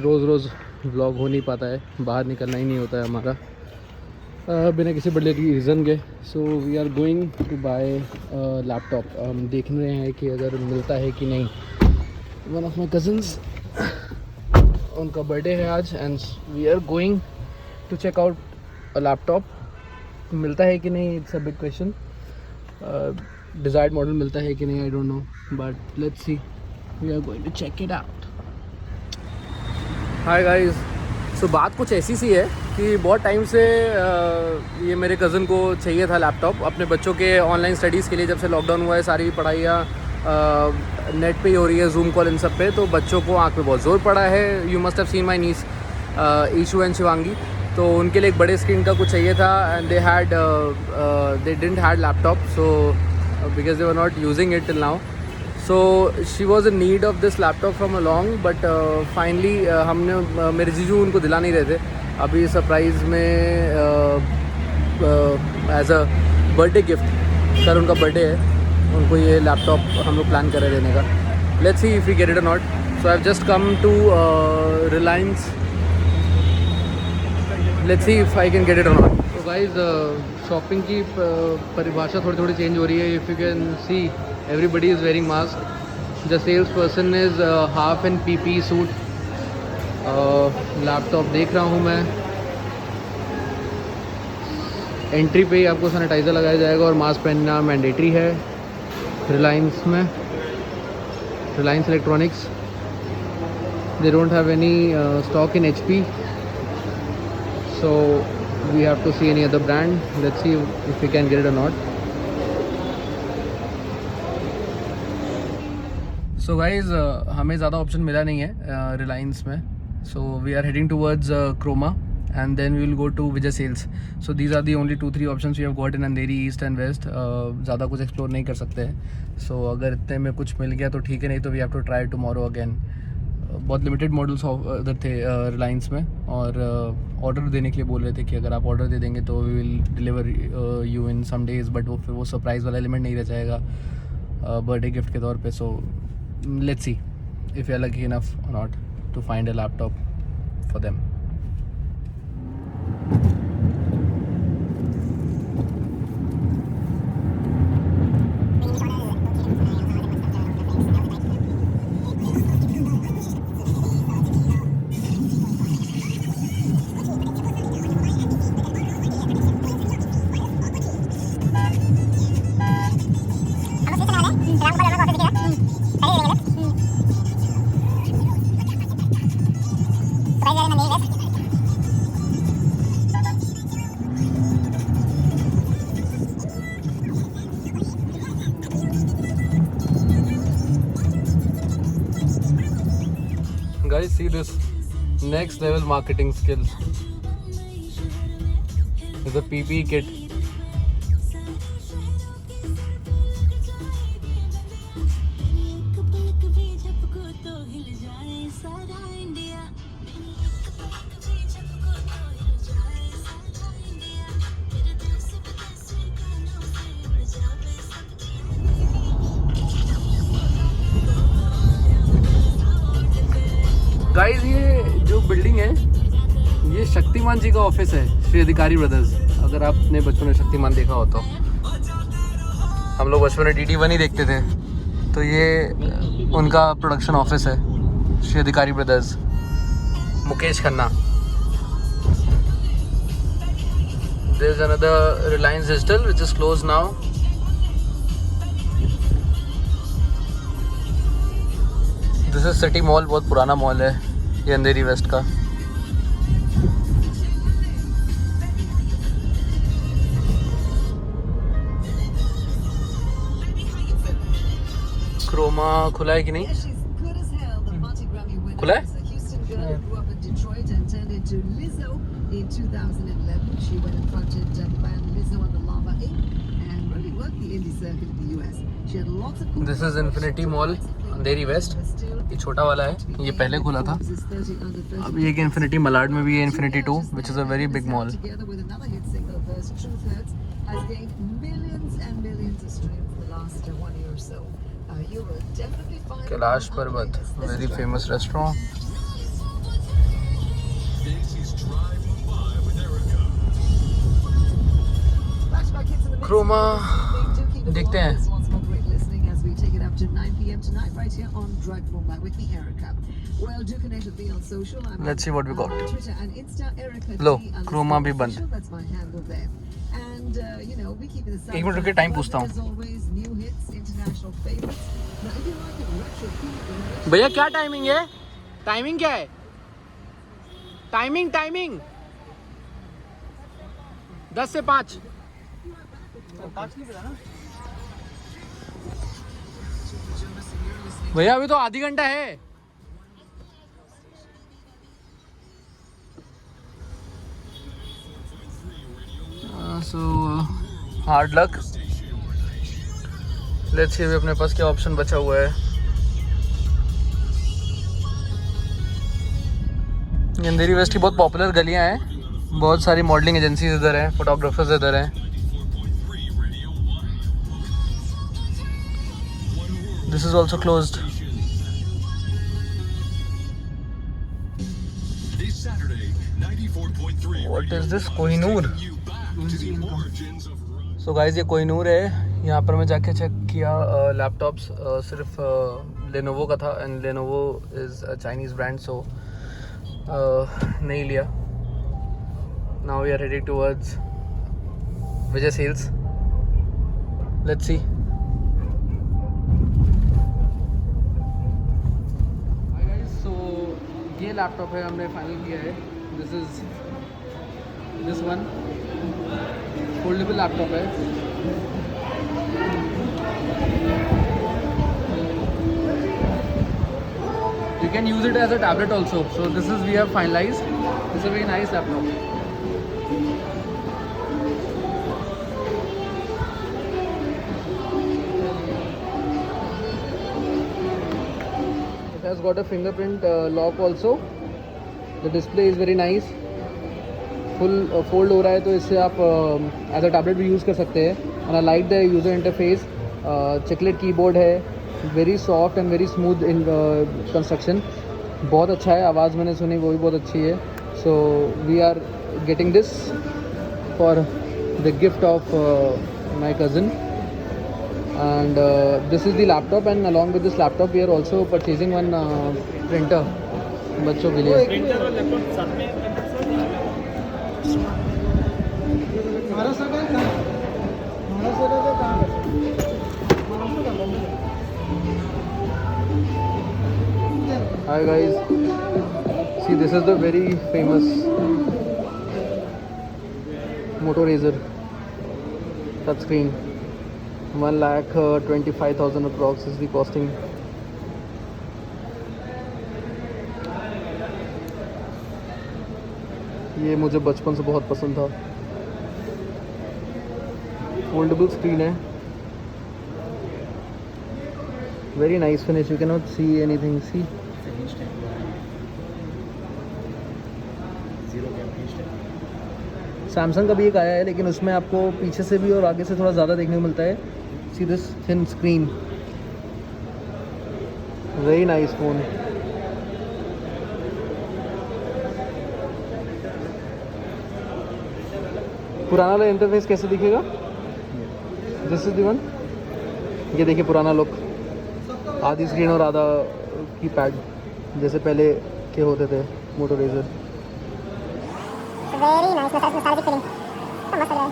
रोज़ रोज़ vlog हो नहीं पाता है, बाहर निकलना ही नहीं होता है हमारा बिना किसी बड़े रीज़न के। So we are going to buy laptop. हम देख रहे हैं कि अगर मिलता है कि नहीं। वन ऑफ माई कज़न्स, उनका बर्थडे है आज and we are going to check out a laptop. मिलता है कि नहीं, it's a big question. Desired model मिलता है कि नहीं, I don't know, but let's see, we are going to check it out. Hi guys, so बात कुछ ऐसी सी है कि बहुत टाइम से ये मेरे कज़न को चाहिए था लैपटॉप अपने बच्चों के ऑनलाइन स्टडीज़ के लिए। जब से लॉकडाउन हुआ है, सारी पढ़ाइयाँ नेट पे ही हो रही है, जूम कॉल इन सब पे, तो बच्चों को आँख पे बहुत ज़ोर पड़ा है। You must have seen my niece Ishu and Shivangi, तो उनके लिए एक बड़े स्क्रीन का कुछ चाहिए था and they didn't had laptop, so because they were not using it till now. So she was in need of this laptop from long, but finally हमने मेरे जीजू उनको दिला नहीं रहे थे। अभी सरप्राइज़ में एज अ बर्थडे गिफ्ट, कल उनका बर्थडे है, उनको ये लैपटॉप हम लोग प्लान कर रहे देने का। Let's see if we get it और not. So I have just come to Reliance, let's see if I can get it और नॉट। तो गाइज शॉपिंग की परिभाषा थोड़ी थोड़ी चेंज हो रही है। If you can see, everybody is wearing mask. The salesperson is half in PPE suit. Laptop देख रहा हूँ मैं। एंट्री पे ही आपको सैनिटाइज़र लगाया जाएगा और मास्क पहनना मैंडेटरी है रिलायंस में। Reliance electronics, they don't have any stock in HP, so we have to see any other brand. Let's see if we can get it or not. So guys हमें ज़्यादा ऑप्शन मिला नहीं है रिलायंस में, so we are heading towards Croma and then we will go to Vijay Sales. So these are the only 2-3 options we have got in Andheri, east and west. ज़्यादा कुछ explore नहीं कर सकते हैं, सो अगर इतने में कुछ मिल गया तो ठीक है, नहीं तो we have to try tomorrow again. बहुत लिमिटेड मॉडल्स उधर थे रिलायंस में, और ऑर्डर देने के लिए बोल रहे थे कि अगर आप ऑर्डर दे देंगे तो we will deliver you in some days, but वो फिर वो सरप्राइज़ वाला एलिमेंट नहीं रह जाएगा बर्थडे गिफ्ट के तौर पे। सो let's see if we are lucky enough or not to find a laptop for them. Guys, see this next level marketing skills. It's a PPE kit. Guys, ये जो building है ये शक्तिमान जी का ऑफिस है, Shri Adhikari brothers. अगर आपने बचपन में शक्तिमान देखा हो तो, हम लोग बचपन में DD1 ही देखते थे, तो ये उनका प्रोडक्शन ऑफिस है, Shri Adhikari brothers, Mukesh Khanna. There is another Reliance digital which is close now. This is city mall, बहुत पुराना मॉल है ये, अंधेरी वेस्ट का। क्रोमा खुला है कि नहीं? खुला है? This is infinity mall Andheri west, ये छोटा वाला है, ये पहले खुला था। अब ये इन्फिनिटी मलाड में भी है, infinity 2 which is a very big mall. Kailash पर्वत, वेरी फेमस रेस्टोरेंट। क्रोमा देखते हैं. Let's see what we got. लो क्रोमा भी बंद. एक मिनट रुके, टाइम पूछता हूँ. भैया क्या टाइमिंग है? टाइमिंग क्या है? टाइमिंग 10 से 5. भैया अभी तो आधी घंटा है. So hard luck. Let's see अभी अपने पास क्या ऑप्शन बचा हुआ है. अंधेरी वेस्ट की बहुत पॉपुलर गलियां हैं. बहुत सारी मॉडलिंग एजेंसीज इधर हैं, फोटोग्राफर्स इधर हैं. This is also closed. What is this? Kohinoor. So guys ये कोहिनूर है. यहाँ पर मैं जाके चेक किया लैपटॉप्स. सिर्फ लेनोवो का था and Lenovo is a Chinese brand, so नहीं लिया. Now we are heading towards Vijay Sales. Let's see. Hi guys, so ये लैपटॉप है, हमने फाइनल किया है. This is this one. Foldable laptop है. You can use it as a tablet also. So this is, we have finalized. This is a very nice laptop. It has got a fingerprint lock also. The display is very nice. Full fold हो रहा है तो इससे आप as a tablet भी use कर सकते हैं. And I like the user interface. Chiclet keyboard है. Very soft and very smooth in construction. बहुत अच्छा है. आवाज़ मैंने सुनी वो भी बहुत अच्छी है. So we are getting this for the gift of my cousin. And this is the laptop. And along with this laptop we are also purchasing one printer बच्चों के लिए. Hi guys, see this is the very famous Moto Razr touchscreen. 1,25,000 approx is the costing. ये मुझे बचपन से बहुत पसंद था. फोल्डेबल स्क्रीन है. Very nice finish. You can not see anything. See Samsung का भी एक आया है, लेकिन उसमें आपको पीछे से भी और आगे से थोड़ा ज़्यादा देखने को मिलता है. See this thin screen. Very nice phone. पुराना वाला इंटरफेस कैसे दिखेगा? This is the one. ये देखिए पुराना लुक. आधी स्क्रीन और आधा कीपैड जैसे पहले के होते थे मोटो रेजर. Very nice. मतलब सारे फीलिंग मस्त लग रहा है.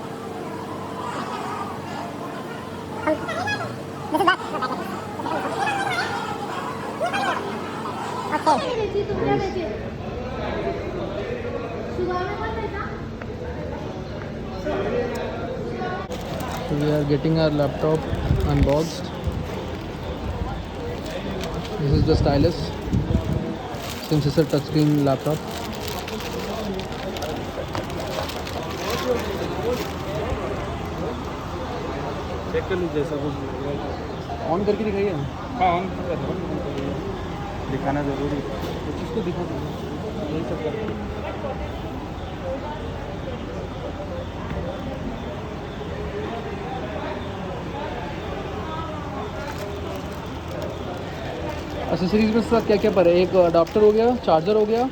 This is that. Okay. We are getting our laptop unboxed. This is the stylus, since it's a touchscreen laptop. Check कर लीजिए जैसा कुछ ऑन करके दिखाइए. हाँ ऑन दिखाना ज़रूरी है. कुछ इसको दिखा दो. यही सब करके. एसेसरीज में साथ क्या क्या पर है? एक अडाप्टर हो गया, चार्जर हो गया,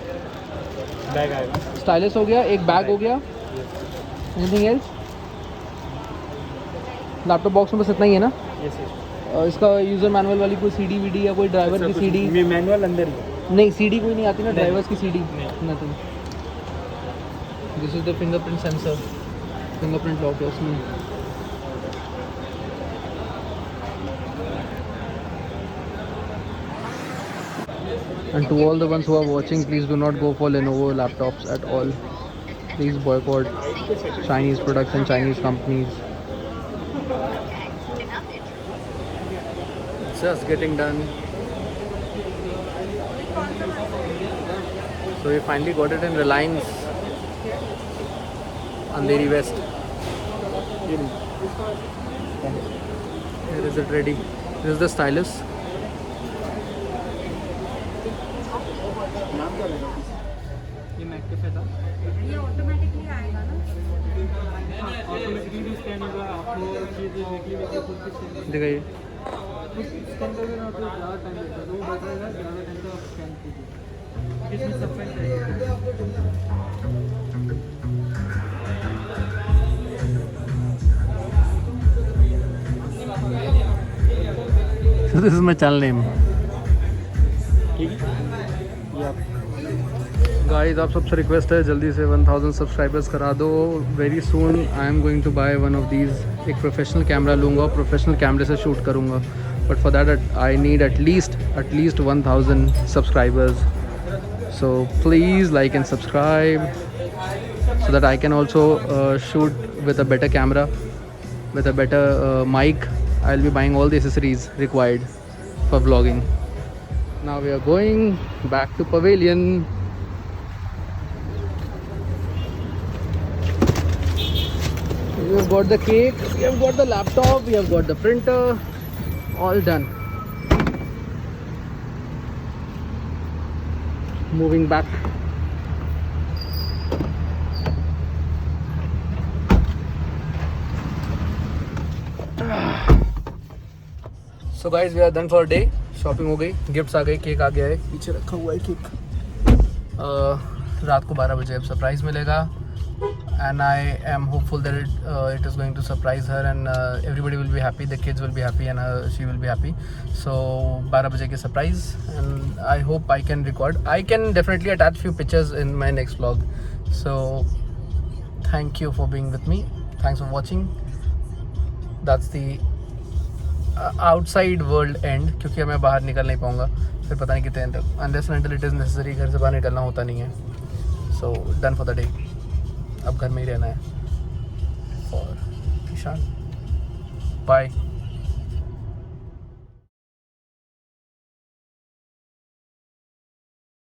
बैग आएगा. स्टाइलिस हो गया, एक बैग हो गया. Anything else? लैपटॉप बॉक्स में बस इतना ही है ना? Yes, yes. इसका यूज़र मैनुअल वाली कोई सीडी वीडी या कोई ड्राइवर की सीडी? मैनुअल अंदर ही है. नहीं, सीडी कोई नहीं आती ना, नहीं। ड्राइवर्स की सीडी? नहीं. Nothing. This is the fingerprint sensor. Fingerprint lock है उसमें. And to all the ones who are watching, please do not go for Lenovo laptops at all. Please boycott Chinese products and Chinese companies. Just getting done. So we finally got it in Reliance, Andheri West. Here is it ready. This is the stylus. ये मैक्टिफाई था. ये automatically आएगा ना. Automatically भी scan होगा. आपको चीज़ देखिए खुद भी स्कैन दिखाइए. स्कैन करोगे ना तो ज़्यादा टाइम लगेगा. तो वो बेटर है ज़्यादा टाइम का आप स्कैन कीजिए. इसमें सब फाइल रहेगा. So this is my channel name. ठीक है. ये आप गाइस, आप सबसे रिक्वेस्ट है जल्दी से 1000 सब्सक्राइबर्स करा दो. Very soon I am going to buy one of these. एक प्रोफेशनल कैमरा लूँगा और प्रोफेशनल कैमरे से शूट करूँगा. But for that I need at least 1000 subscribers. So please like and subscribe so that I can also shoot with a better camera, with a better mic. I'll be buying all the accessories required for vlogging. Now we are going back to Pavilion. We have got the cake, we have got the laptop, we have got the printer, all done. Moving back. So guys, we are done for a day. Shopping हो गई, gifts आ गए, cake आ गया है, पीछे रखा हुआ है cake. रात को 12 बजे अब सरप्राइज़ मिलेगा. And I am hopeful that it is going to surprise her and everybody will be happy. The kids will be happy and she will be happy. So 12 बजे की surprise and I hope I can record. I can definitely attach few pictures in my next vlog. So thank you for being with me. Thanks for watching. That's the outside world end, क्योंकि मैं बाहर निकल नहीं पाऊँगा फिर पता नहीं कितने दिन तक. Unless and until it is necessary, घर से बाहर निकलना होता नहीं है. So done for the day. अब घर में ही रहना है. For Kishan. Bye.